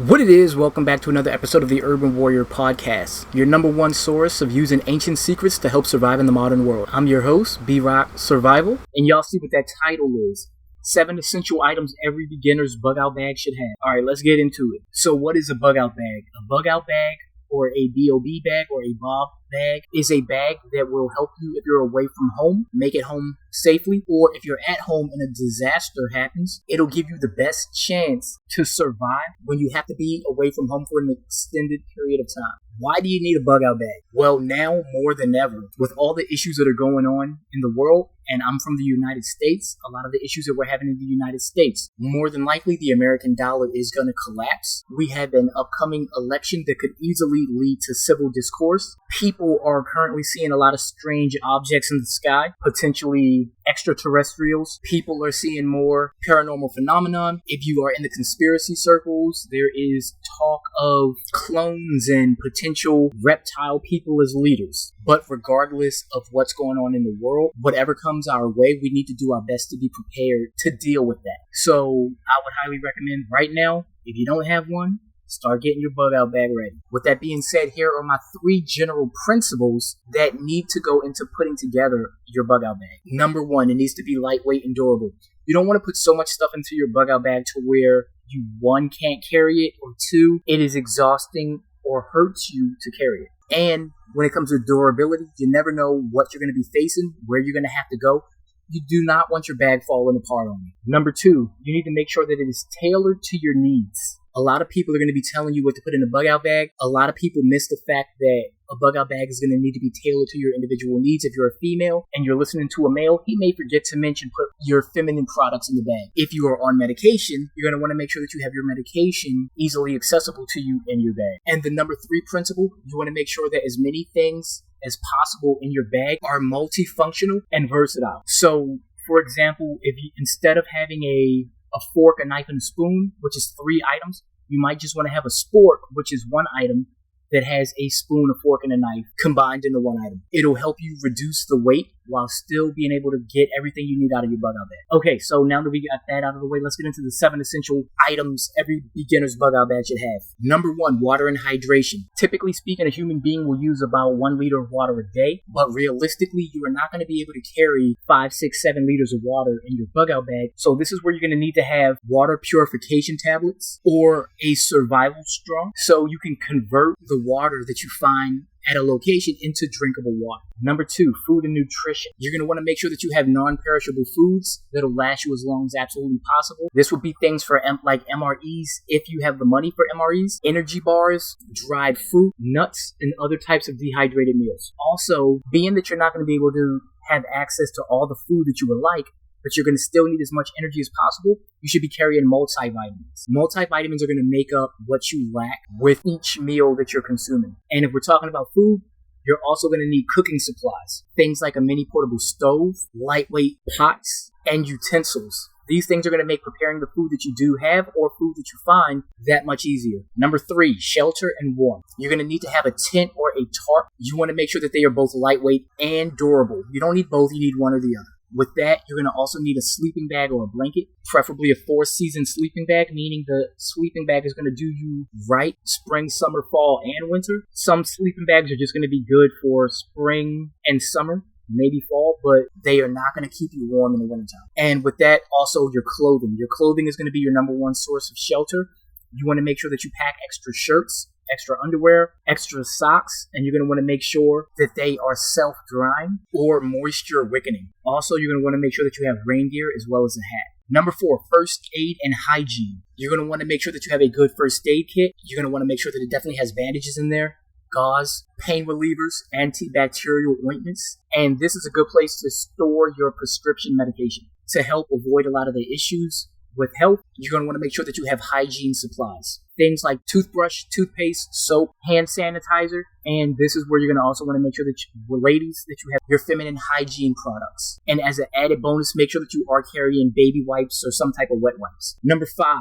What it is, welcome back to another episode of the Urban Warrior Podcast, your number one source of using ancient secrets to help survive in the modern world. I'm your host, B-Rock Survival, and y'all see what that title is. 7 essential items every beginner's bug out bag should have. Alright, let's get into it. So what is a bug out bag? A bug out bag, or a BOB bag, or a BOB bag, is a bag that will help you if you're away from home, make it home safely, or if you're at home and a disaster happens, it'll give you the best chance to survive when you have to be away from home for an extended period of time. Why do you need a bug out bag? Well, now more than ever, with all the issues that are going on in the world, and I'm from the United States, a lot of the issues that we're having in the United States, more than likely the American dollar is going to collapse. We have an upcoming election that could easily lead to civil discourse. People are currently seeing a lot of strange objects in the sky, potentially extraterrestrials. People are seeing more paranormal phenomenon. If you are in the conspiracy circles, there is talk of clones and potential reptile people as leaders. But regardless of what's going on in the world, whatever comes our way, we need to do our best to be prepared to deal with that. So I would highly recommend right now, if you don't have one, start getting your bug out bag ready. With that being said, here are my 3 general principles that need to go into putting together your bug out bag. Number 1, it needs to be lightweight and durable. You don't want to put so much stuff into your bug out bag to where you, 1, can't carry it, or 2, it is exhausting or hurts you to carry it. And when it comes to durability, you never know what you're going to be facing, where you're going to have to go. You do not want your bag falling apart on you. Number 2, you need to make sure that it is tailored to your needs. A lot of people are going to be telling you what to put in a bug out bag. A lot of people miss the fact that a bug out bag is going to need to be tailored to your individual needs. If you're a female and you're listening to a male, he may forget to mention put your feminine products in the bag. If you are on medication, you're going to want to make sure that you have your medication easily accessible to you in your bag. And the number 3 principle, you want to make sure that as many things as possible in your bag are multifunctional and versatile. So, for example, if you, instead of having a fork, a knife, and a spoon, which is 3 items, you might just want to have a spork, which is 1 item that has a spoon, a fork, and a knife combined into 1 item. It'll help you reduce the weight while still being able to get everything you need out of your bug out bag. Okay, so now that we got that out of the way, let's get into the 7 essential items every beginner's bug out bag should have. Number 1, water and hydration. Typically speaking, a human being will use about 1 liter of water a day, but realistically, you are not going to be able to carry 5, 6, 7 liters of water in your bug out bag. So this is where you're going to need to have water purification tablets or a survival straw, so you can convert the water that you find at a location into drinkable water. Number 2, food and nutrition. You're going to want to make sure that you have non-perishable foods that'll last you as long as absolutely possible. This would be things for like MREs, if you have the money for MREs, energy bars, dried fruit, nuts, and other types of dehydrated meals. Also, being that you're not going to be able to have access to all the food that you would like, but you're going to still need as much energy as possible, you should be carrying multivitamins. Multivitamins are going to make up what you lack with each meal that you're consuming. And if we're talking about food, you're also going to need cooking supplies. Things like a mini portable stove, lightweight pots, and utensils. These things are going to make preparing the food that you do have or food that you find that much easier. Number 3, shelter and warmth. You're going to need to have a tent or a tarp. You want to make sure that they are both lightweight and durable. You don't need both, you need one or the other. With that, you're going to also need a sleeping bag or a blanket, preferably a 4-season sleeping bag, meaning the sleeping bag is going to do you right spring, summer, fall, and winter. Some sleeping bags are just going to be good for spring and summer, maybe fall, but they are not going to keep you warm in the wintertime. And with that, also your clothing. Your clothing is going to be your number 1 source of shelter. You want to make sure that you pack extra shirts, extra underwear, extra socks, and you're going to want to make sure that they are self-drying or moisture wicking. Also, you're going to want to make sure that you have rain gear as well as a hat. Number 4, first aid and hygiene. You're going to want to make sure that you have a good first aid kit. You're going to want to make sure that it definitely has bandages in there, gauze, pain relievers, antibacterial ointments, and this is a good place to store your prescription medication to help avoid a lot of the issues with health. You're going to want to make sure that you have hygiene supplies. Things like toothbrush, toothpaste, soap, hand sanitizer, and this is where you're going to also want to make sure that ladies, that you have your feminine hygiene products. And as an added bonus, make sure that you are carrying baby wipes or some type of wet wipes. Number 5,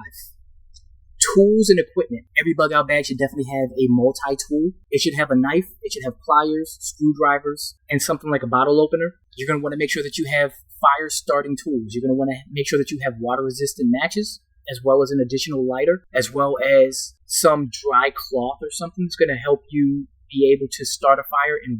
tools and equipment. Every bug out bag should definitely have a multi-tool. It should have a knife, it should have pliers, screwdrivers, and something like a bottle opener. You're going to want to make sure that you have fire starting tools. You're going to want to make sure that you have water resistant matches. as well as an additional lighter, as well as some dry cloth or something that's going to help you be able to start a fire in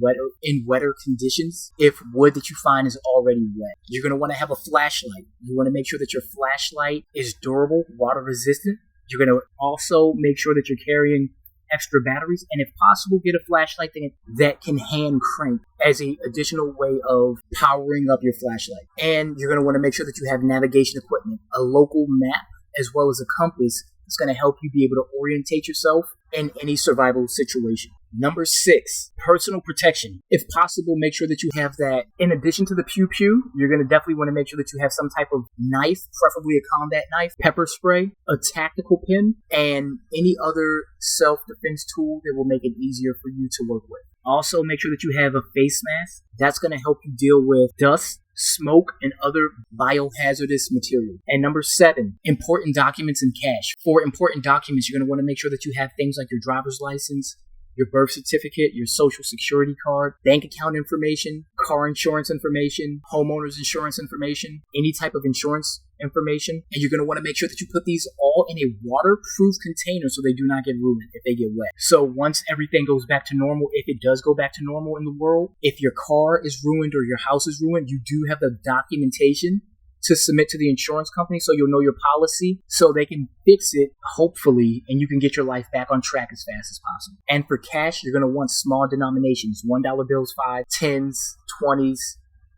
wetter conditions if wood that you find is already wet. You're going to want to have a flashlight. You want to make sure that your flashlight is durable, water resistant. You're going to also make sure that you're carrying extra batteries, and if possible, get a flashlight that can hand crank as an additional way of powering up your flashlight. And you're going to want to make sure that you have navigation equipment, a local map, as well as a compass that's going to help you be able to orientate yourself in any survival situation. Number 6, personal protection. If possible, make sure that you have that. In addition to the pew-pew, you're going to definitely want to make sure that you have some type of knife, preferably a combat knife, pepper spray, a tactical pin, and any other self-defense tool that will make it easier for you to work with. Also, make sure that you have a face mask. That's going to help you deal with dust, smoke, and other biohazardous material. And number 7, important documents and cash. For important documents, you're going to want to make sure that you have things like your driver's license, your birth certificate, your social security card, bank account information, car insurance information, homeowner's insurance information, any type of insurance information. And you're going to want to make sure that you put these all in a waterproof container so they do not get ruined if they get wet. So once everything goes back to normal, if it does go back to normal in the world, if your car is ruined or your house is ruined, you do have the documentation to submit to the insurance company so you'll know your policy so they can fix it, hopefully, and you can get your life back on track as fast as possible. And for cash, you're going to want small denominations, $1 bills, 5, 10s, 20s,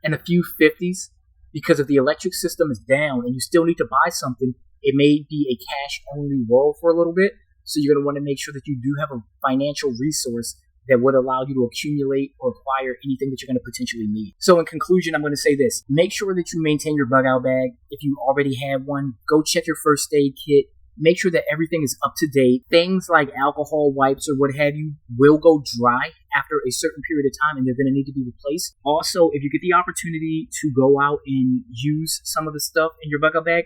and a few 50s, because if the electric system is down and you still need to buy something, it may be a cash-only world for a little bit, so you're going to want to make sure that you do have a financial resource that would allow you to accumulate or acquire anything that you're going to potentially need. So in conclusion, I'm going to say this. Make sure that you maintain your bug out bag. If you already have one, go check your first aid kit. Make sure that everything is up to date. Things like alcohol wipes or what have you will go dry after a certain period of time, and they're going to need to be replaced. Also, if you get the opportunity to go out and use some of the stuff in your bug out bag,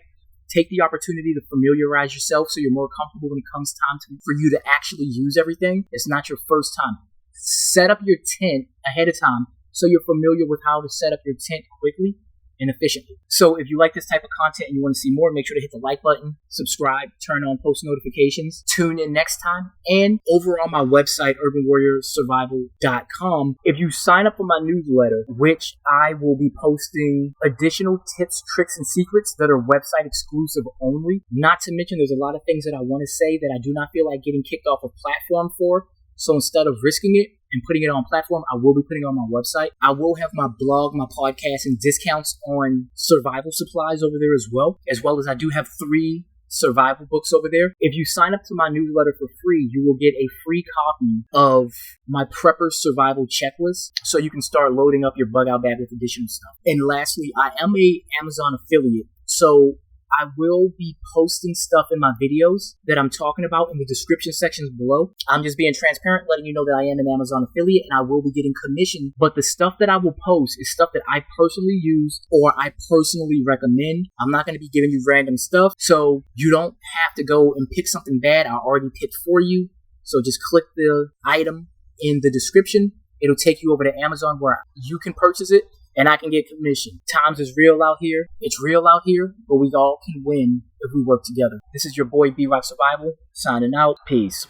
take the opportunity to familiarize yourself so you're more comfortable when it comes time for you to actually use everything. It's not your first time. Set up your tent ahead of time so you're familiar with how to set up your tent quickly and efficiently. So if you like this type of content and you want to see more, make sure to hit the like button, subscribe, turn on post notifications, tune in next time, and over on my website, urbanwarriorsurvival.com, if you sign up for my newsletter, which I will be posting additional tips, tricks, and secrets that are website exclusive only, not to mention there's a lot of things that I want to say that I do not feel like getting kicked off a platform for. So instead of risking it and putting it on platform, I will be putting it on my website. I will have my blog, my podcast, and discounts on survival supplies over there as well as I do have 3 survival books over there. If you sign up to my newsletter for free, you will get a free copy of my prepper survival checklist so you can start loading up your bug out bag with additional stuff. And lastly, I am a Amazon affiliate. So I will be posting stuff in my videos that I'm talking about in the description sections below. I'm just being transparent, letting you know that I am an Amazon affiliate and I will be getting commission. But the stuff that I will post is stuff that I personally use or I personally recommend. I'm not going to be giving you random stuff. So you don't have to go and pick something bad. I already picked for you. So just click the item in the description. It'll take you over to Amazon where you can purchase it. And I can get commission. Times is real out here. It's real out here, but we all can win if we work together. This is your boy B-Rock Survival, signing out. Peace.